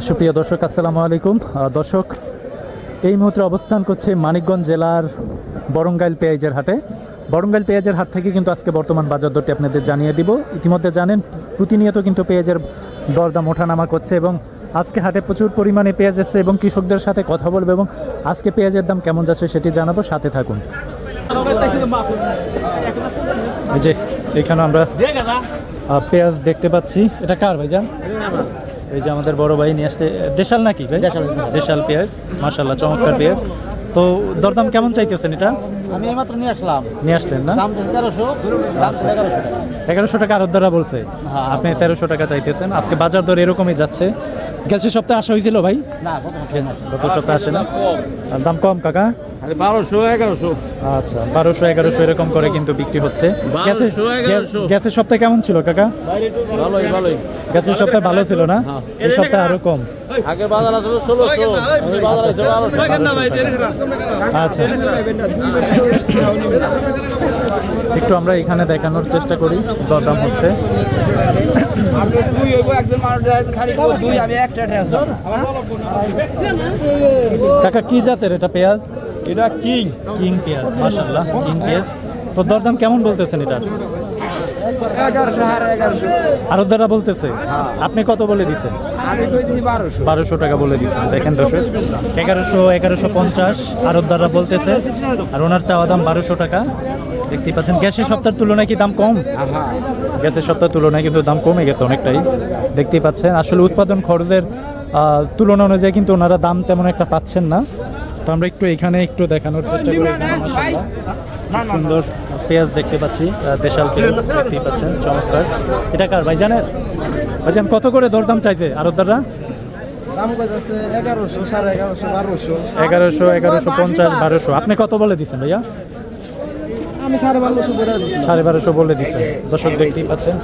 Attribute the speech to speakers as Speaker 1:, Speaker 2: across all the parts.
Speaker 1: সুপ্রিয় দর্শক, আসসালামু আলাইকুম। দর্শক, এই মুহূর্তে অবস্থান করছে মানিকগঞ্জ জেলার বরঙ্গাইল পেঁয়াজের হাটে। বরঙ্গাইল পেঁয়াজের হাট থেকে কিন্তু আজকে বর্তমান বাজার দরটি আপনাদের জানিয়ে দিব। ইতিমধ্যে জানেন প্রতিনিয়ত কিন্তু পেঁয়াজের দরদাম ওঠানামা করছে এবং আজকে হাটে প্রচুর পরিমাণে পেঁয়াজ এসেছে এবং কৃষকদের সাথে কথা বলবো এবং আজকে পেঁয়াজের দাম কেমন যাচ্ছে সেটি জানাবো, সাথে থাকুন। এই যে এখানে আমরা পেঁয়াজ দেখতে পাচ্ছি। এটা কার ভাইজান? এই যে আমাদের বড় ভাই নিয়ে আসতে। দেশাল নাকি ভাই? দেশাল পেঁয়াজ, মাশাআল্লাহ, চমৎকার পেঁয়াজ। তো দরদাম কেমন চাইতেছেন এটা?
Speaker 2: আমি এইমাত্র নিয়ে
Speaker 1: আসলেন না?
Speaker 2: দাম 1100, দাম 1100 টাকা।
Speaker 1: 1100 টাকা আরত দ্বারা বলছে, আপনি 1300 টাকা চাইতেছেন। আজকে বাজার দর এরকমই যাচ্ছে। গেছে সপ্তাহে আসা হয়েছিল ভাই?
Speaker 2: না,
Speaker 1: গত সপ্তাহে আসে না। আর দাম কম কাকা?
Speaker 2: 1200, 1100।
Speaker 1: আচ্ছা, 1200, 1100 এরকম করে কিন্তু বিক্রি হচ্ছে। গেছে সপ্তাহে কেমন ছিল কাকা?
Speaker 2: ভালোই।
Speaker 1: গেছে সপ্তাহে ভালো ছিল না? এই সপ্তাহে আরো কম।
Speaker 2: আগে বাজার ছিল 1600, এই বাজার আছে 1200।
Speaker 1: আচ্ছা, একটু আমরা এখানে দেখানোর চেষ্টা করি দরদাম হচ্ছে। কাকা কি জাতের এটা পেঁয়াজ?
Speaker 2: এটা
Speaker 1: কিং পেঁয়াজ, মাশাআল্লাহ, কিং পেঁয়াজ। তো দরদাম কেমন বলতেছেন এটা?
Speaker 2: 1100।
Speaker 1: আরো দ্বারা বলতেছে, আপনি কত বলে দিচ্ছেন?
Speaker 2: আমি কই দিছি 1200।
Speaker 1: 1200 টাকা বলে দিচ্ছেন। দেখেন দর্শক, 1100, 1150 আরো দ্বারা বলতেছে, আর ওনার চাওয়া দাম 1200 টাকা। দেখতেই পাচ্ছেন গ্যাসের সপ্তাহের তুলনায় কি দাম কম? গ্যাসের সপ্তাহের তুলনায় কিন্তু দাম কমে গেছে অনেকটাই। দেখতেই পাচ্ছেন আসলে উৎপাদন খরচের তুলনা অনুযায়ী কিন্তু ওনারা দাম তেমন একটা পাচ্ছেন না। তো আমরা একটু এখানে একটু দেখানোর চেষ্টা করি। সুন্দর পেঁয়াজ দেখতে পাচ্ছি, দেশাল পেঁয়াজ দেখতেই পাচ্ছেন, চমৎকার। এটা কার ভাই জানেন? ভাইজান কত করে দরদাম চাইছে আরতদাররা?
Speaker 2: দাম কইতাছে 1100, 1150, 1200।
Speaker 1: 1100, 1150, 1200। আপনি কত বলে দিচ্ছেন ভাইয়া?
Speaker 2: আমি 1250 বলে দিছি।
Speaker 1: 1250 বলে দিচ্ছেন। দর্শক দেখতেই পাচ্ছেন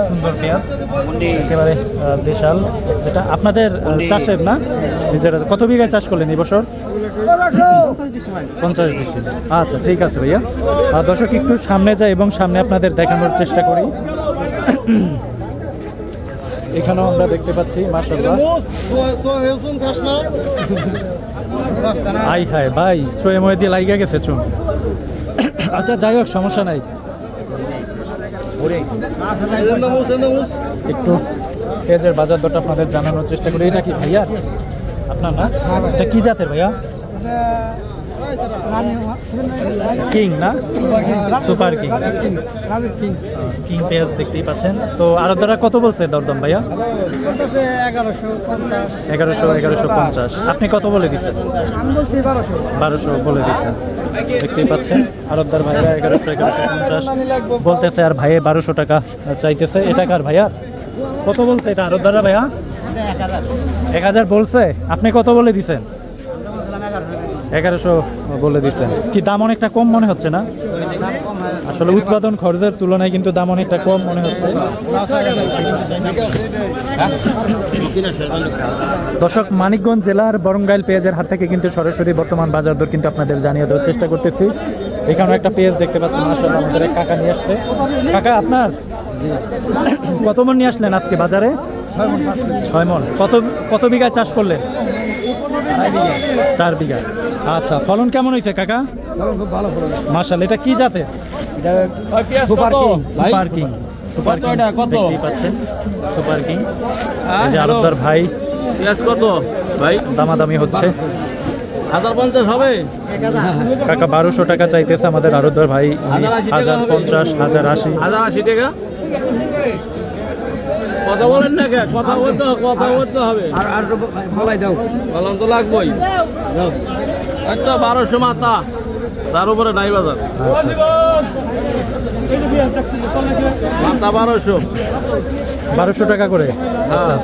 Speaker 1: সুন্দর পেঁয়াজ, একেবারে দেশাল। এটা আপনাদের চাষের না? নিজেরা কত বিঘায় চাষ করলেন এই বছর? 50 ডিসি। আচ্ছা, ঠিক আছে ভাইয়া। দর্শক একটু সামনে যাই এবং সামনে আপনাদের দেখানোর চেষ্টা করি। এখানেও আমরা দেখতে পাচ্ছি মাশাআল্লাহ। আই হায় ভাই, চোয়ে ময়ে দিয়ে লাইগা গেছে চুন। আচ্ছা, যাই হোক, সমস্যা নাই। একটু পেঁয়াজের বাজার দরটা আপনাদের জানানোর চেষ্টা করি। এটা কি ভাইয়া আপনার না? এটা কি জাতের ভাইয়া? কিং না? Super king. কিং পেঁয়াজ দেখতেই পাচ্ছেন। তো আরো দ্বারা কত বলছে দরদাম ভাইয়া? 1100, 1150। আপনি কত বলে দিচ্ছেন? 1200 বলে দিচ্ছেন। দেখতেই পাচ্ছেন আরতদার ভাইয়া 1100, 1150 বলতেছে, আর ভাইয়ে 1200 টাকা চাইতেছে। এটা কার ভাইয়া? কত বলছে এটা আরতদাররা ভাইয়া? 1000 বলছে। আপনি কত বলে দিচ্ছেন? 1100 বলে দিচ্ছেন। কি দাম অনেকটা কম মনে হচ্ছে না? আসলে উৎপাদন খরচের তুলনায় কিন্তু দাম অনেকটা কম মনে হচ্ছে। দর্শক, মানিকগঞ্জ জেলার বরঙ্গাইল পেঁয়াজের হাট থেকে কিন্তু সরাসরি বর্তমান বাজার দর কিন্তু আপনাদের জানিয়ে দেওয়ার চেষ্টা করতেছি। এখানে একটা পেঁয়াজ দেখতে পাচ্ছেন, মাশাআল্লাহ, আমাদের এক কাকা নিয়ে আসছে। কাকা আপনার কত মন নিয়ে আসলেন আজকে বাজারে? 6 মন। কত বিঘায় চাষ করলেন? 4 বিঘা। আচ্ছা, ফলন কেমন হয়েছে কাকা?
Speaker 2: খুব ভালো ফলন।
Speaker 1: মাশাআল্লাহ। এটা কি জাতের?
Speaker 2: Super king.
Speaker 1: Super king. Super king দেখতেই পাচ্ছেন, সুপার কিং। এই যে আরতদার ভাই,
Speaker 2: পেঁয়াজ কত ভাই?
Speaker 1: দামাদামি হচ্ছে।
Speaker 2: 1050 হবে
Speaker 1: কাকা 1200 টাকা চাইতেছে আমাদের আরতদার ভাই। 1050, 1080।
Speaker 2: 1080 টাকা। কথা বলেন না, কথা বলতে হবে। আর ভালাই দাও, বললাম তো লাগবেই। একটা 1200 মাথা, তার উপরে নাই বাজার। মাথা 1200
Speaker 1: টাকা করে। আচ্ছা,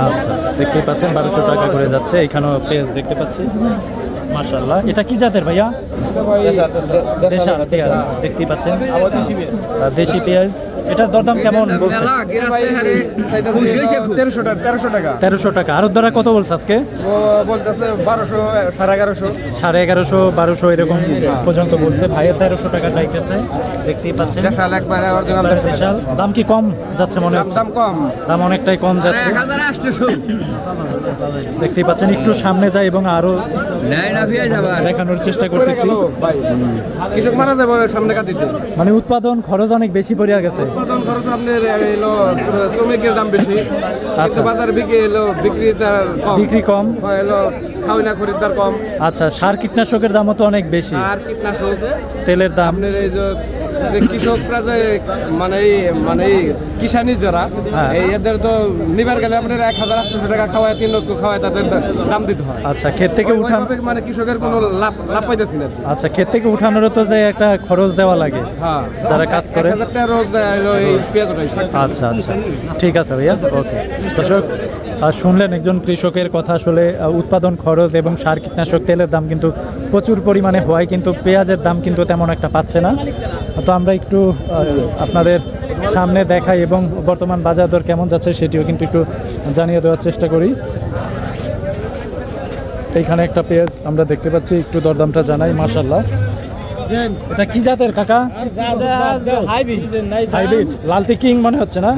Speaker 1: আচ্ছা, দেখতেই পাচ্ছেন 1200 টাকা করে যাচ্ছে। এখানেও পেঁয়াজ দেখতে পাচ্ছি, মাশাআল্লাহ। এটা কি জাতের ভাইয়া? দেশাল পেঁয়াজ দেখতেই পাচ্ছেন, দেশি পেঁয়াজ। এটার দরদাম কেমন বলছে?
Speaker 3: 1300 টাকা
Speaker 1: 1300 টাকা। আরো দ্বারা কত বলছে আজকে?
Speaker 3: ও বলতেছে 1200 1150
Speaker 1: 1150 1200 এরকম পর্যন্ত বলছে। ভাইয়ের 1300 টাকা চাইতেছে, দেখতেই পাচ্ছেন।
Speaker 3: দেশাল একবারে অরিজিনাল
Speaker 1: স্পেশাল। দাম কি কম যাচ্ছে মনে হচ্ছে?
Speaker 3: দাম কম
Speaker 1: দাম অনেকটাই কম যাচ্ছে, দেখতেই পাচ্ছেন। একটু সামনে যাই এবং আরো দেখানোর চেষ্টা করতেছি।
Speaker 3: ভাই কৃষক মারা যাবে সামনে কাটিতে
Speaker 1: মানে উৎপাদন খরচ অনেক বেশি পড়ে গেছে।
Speaker 3: উৎপাদন খরচ আপনার এলো শ্রমিকের দাম বেশি,
Speaker 1: আচ্ছা।
Speaker 3: বাজার বিক্রি এলো বিক্রিদার কম,
Speaker 1: বিক্রি কম।
Speaker 3: এলো খাওয়ানা খরিদ্দার কম।
Speaker 1: আচ্ছা, সার কীটনাশকের দামও তো অনেক বেশি,
Speaker 3: আর কীটনাশক
Speaker 1: তেলের দাম।
Speaker 3: আপনার এই যে কৃষকরা যে মানে কিষানি যারা
Speaker 1: হ্যাঁ।
Speaker 3: এই এদের তো নিবার গেলে আপনার 1800 টাকা খাওয়ায় 3 লক্ষ খাওয়ায় তাদের দাম দিতে হয়।
Speaker 1: আচ্ছা, ক্ষেত থেকে উঠান।
Speaker 3: ওইভাবে মানে কৃষকের কোনো লাভ পাইতেছি না।
Speaker 1: আচ্ছা, ক্ষেত থেকে উঠানোরও তো যে একটা খরচ দেওয়া লাগে
Speaker 3: হ্যাঁ,
Speaker 1: যারা কাজ করে।
Speaker 3: 1000 টাকা রোজ দেয় হলো এই পেঁয়াজ উঠাইছে।
Speaker 1: আচ্ছা আচ্ছা, ঠিক আছে ভাইয়া, ওকে। দর্শক শুনলেন একজন কৃষকের কথা। আসলে উৎপাদন খরচ এবং সার কীটনাশক তেলের দাম কিন্তু প্রচুর পরিমাণে হয়, কিন্তু পেঁয়াজের দাম কিন্তু তেমন একটা পাচ্ছে না। তো আমরা একটু আপনাদের সামনে দেখাই এবং বর্তমান বাজার দর কেমন যাচ্ছে সেটিও কিন্তু একটু জানিয়ে দেওয়ার চেষ্টা করি। এইখানে একটা পেঁয়াজ আমরা দেখতে পাচ্ছি, একটু দরদামটা জানাই। মাশাআল্লাহ, এটা কি জাতের কাকা? হাইব্রিড লালতি কিং মনে হচ্ছে না?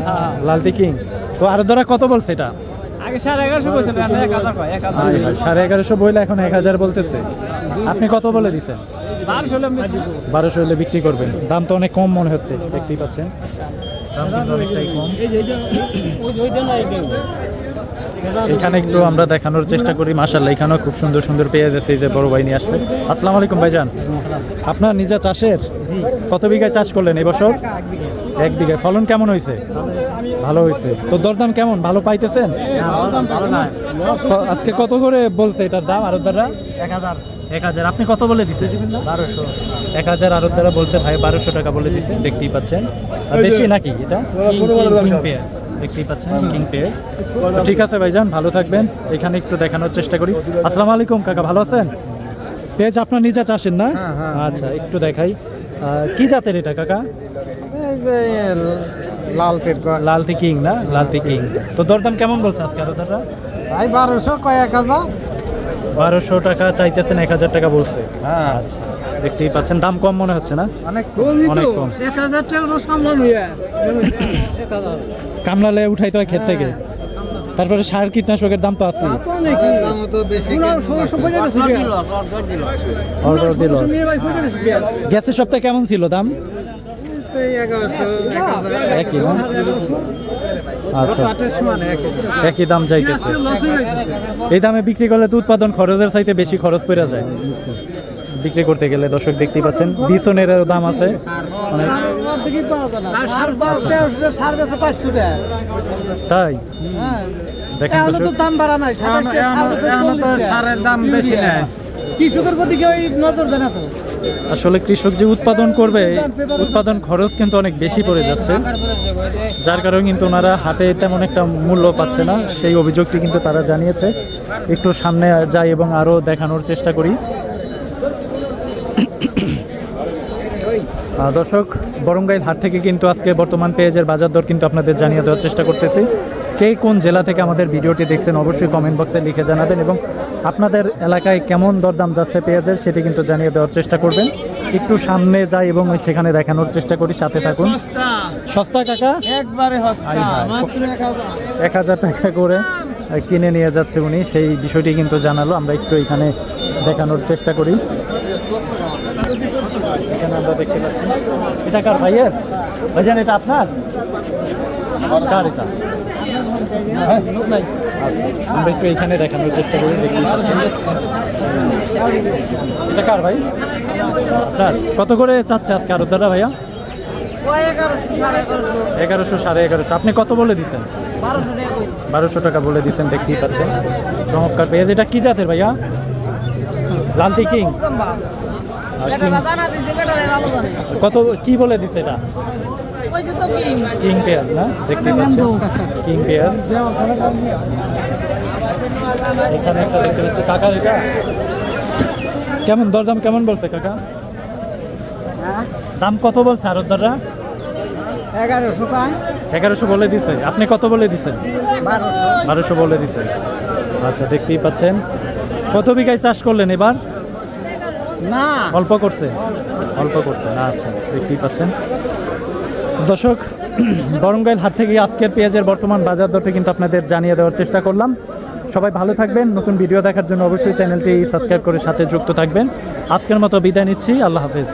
Speaker 1: লালতি কিং। তো আর ধরা কত বলছে এটা?
Speaker 4: আগে 1150 বলছিল, 1000 কয় 1000
Speaker 1: 1150 বইলে এখন 1000 বলতেছে। আপনি কত বলে দিচ্ছেন? 1200 হলে বিক্রি করবেন। দাম তো অনেক কম মনে হচ্ছে, দেখতেই পাচ্ছেন। দাম কিন্তু অনেকটাই কম। এখানে একটু আমরা দেখানোর চেষ্টা করি। মাশাআল্লাহ, এখানেও খুব সুন্দর সুন্দর পেঁয়াজ আছে, এই যে বড় ভাই নিয়ে আসবে। আসসালামু আলাইকুম ভাইজান। আপনার নিজে চাষের? কত বিঘায় চাষ করলেন এই বছর? 1 বিঘায়। ফলন কেমন হয়েছে? ভালো হয়েছে। তো দরদাম কেমন, ভালো পাইতেছেন? আজকে কত করে বলছে এটার দাম আরো দ্বারা? 1000। আপনি কত বলে দিচ্ছেন? 1200। 1000 আরো দ্বারা বলতে ভাই 1200 টাকা বলে দিচ্ছে, দেখতেই পাচ্ছেন। আর দেশি নাকি এটা? কিং পেঁয়াজ, দেখতেই পাচ্ছেন, কিং পেঁয়াজ। তো ঠিক আছে ভাইজান, ভালো থাকবেন। এখানে একটু দেখানোর চেষ্টা করি। আসসালামু আলাইকুম কাকা, ভালো আছেন? পেঁয়াজ আপনার নিজে চাষেন না? আচ্ছা, একটু দেখাই। কি জাতের এটা কাকা? লালতি কিং না? লালতি কিং। তো দরদাম কেমন বলছে আজকে আরো দাদা?
Speaker 3: 1200 কয় 1000
Speaker 1: 1200 টাকা চাইতেছেন, 1000 টাকা বলছে। আচ্ছা, দেখতেই পাচ্ছেন, দাম কম মনে হচ্ছে না?
Speaker 3: অনেক
Speaker 1: অনেক কম।
Speaker 4: 1000 টাকা রোজ কামলান হইয়া 1000
Speaker 1: কামলালে উঠাইতে হয় ক্ষেত থেকে। তারপরে সার কীটনাশকের দাম তো আছে।
Speaker 3: দাম তো বেশি।
Speaker 1: অর্ডার দিল। গ্যাসের সপ্তাহে কেমন ছিল দাম?
Speaker 3: 1100
Speaker 1: একই না? আচ্ছা, একই দাম চাইতেছে। এই দামে বিক্রি করলে তো উৎপাদন খরচের চাইতে বেশি খরচ পড়ে যায় বিক্রি করতে গেলে। দর্শক দেখতেই পাচ্ছেন, বিছনের দাম আছে অনেক। তাই দেখেন দর্শক,
Speaker 4: দাম বাড়া নাই,
Speaker 3: সারের দাম বেশি না।
Speaker 4: কৃষকের প্রতি কেউ নজর দেয় না তো।
Speaker 1: আসলে কৃষক যে উৎপাদন করবে, উৎপাদন খরচ কিন্তু অনেক বেশি পড়ে যাচ্ছে, যার কারণে কিন্তু ওনারা হাতে তেমন একটা মূল্য পাচ্ছে না। সেই অভিযোগটি কিন্তু তারা জানিয়েছে। একটু সামনে যাই এবং আরও দেখানোর চেষ্টা করি। দর্শক, বরঙ্গাইল হাট থেকে কিন্তু আজকে বর্তমান পেঁয়াজের বাজার দর কিন্তু আপনাদের জানিয়ে দেওয়ার চেষ্টা করতেছি। কে কোন জেলা থেকে আমাদের ভিডিওটি দেখছেন অবশ্যই কমেন্ট বক্সে লিখে জানাবেন এবং আপনাদের এলাকায় কেমন দরদাম যাচ্ছে পেঁয়াজের সেটি কিন্তু জানিয়ে দেওয়ার চেষ্টা করবেন। একটু সামনে যাই এবং সেখানে দেখানোর চেষ্টা করি, সাথে থাকুন। সস্তা কাকা,
Speaker 4: একবারে সস্তা, মাত্র
Speaker 1: 1000 টাকা করে কিনে নিয়ে যাচ্ছে উনি, সেই বিষয়টি কিন্তু জানালো। আমরা একটু এখানে দেখানোর চেষ্টা করি। এখানে আমরা দেখতে পাচ্ছি, এটা কার ভাইয়ের? ভাইজান, এটা আপনার? কার এটা? আচ্ছা, আমরা একটু এখানে দেখানোর চেষ্টা করি। দেখতে পাচ্ছেন, এটা কার ভাই? আপনার? কত করে চাচ্ছে আজকে আরো দাদা ভাইয়া? 1100 1150। আপনি কত বলে দিচ্ছেন? 1200 টাকা বলে দিচ্ছেন, দেখতেই পাচ্ছেন। চমৎকার পেঁয়াজ। এটা কি জাতের ভাইয়া? লালতি কিং। কত কি বলে দিচ্ছে এটা? কিং পেঁয়াজ না? দেখতে পাচ্ছেন, কিং পেঁয়াজ। এখানে একটা দেখতে পাচ্ছি কাকা, এটা কেমন দরদাম কেমন বলছে কাকা? দাম কত বলছে আরো দাদা? 1100 বলে দিছে, আপনি কত বলে দিছেন? 1200 বলে দিছে। আচ্ছা, দেখতেই পাচ্ছেন। কত বিঘায় চাষ করলেন এবার?
Speaker 4: না
Speaker 1: অল্প করছে, অল্প করছে। আচ্ছা, দেখতেই পাচ্ছেন দর্শক, বরঙ্গাইল হাট থেকে আজকের পেঁয়াজের বর্তমান বাজার দরটি কিন্তু আপনাদের জানিয়ে দেওয়ার চেষ্টা করলাম। সবাই ভালো থাকবেন। নতুন ভিডিও দেখার জন্য অবশ্যই চ্যানেলটি সাবস্ক্রাইব করে সাথে যুক্ত থাকবেন। আজকের মতো বিদায় নিচ্ছি, আল্লাহ হাফেজ।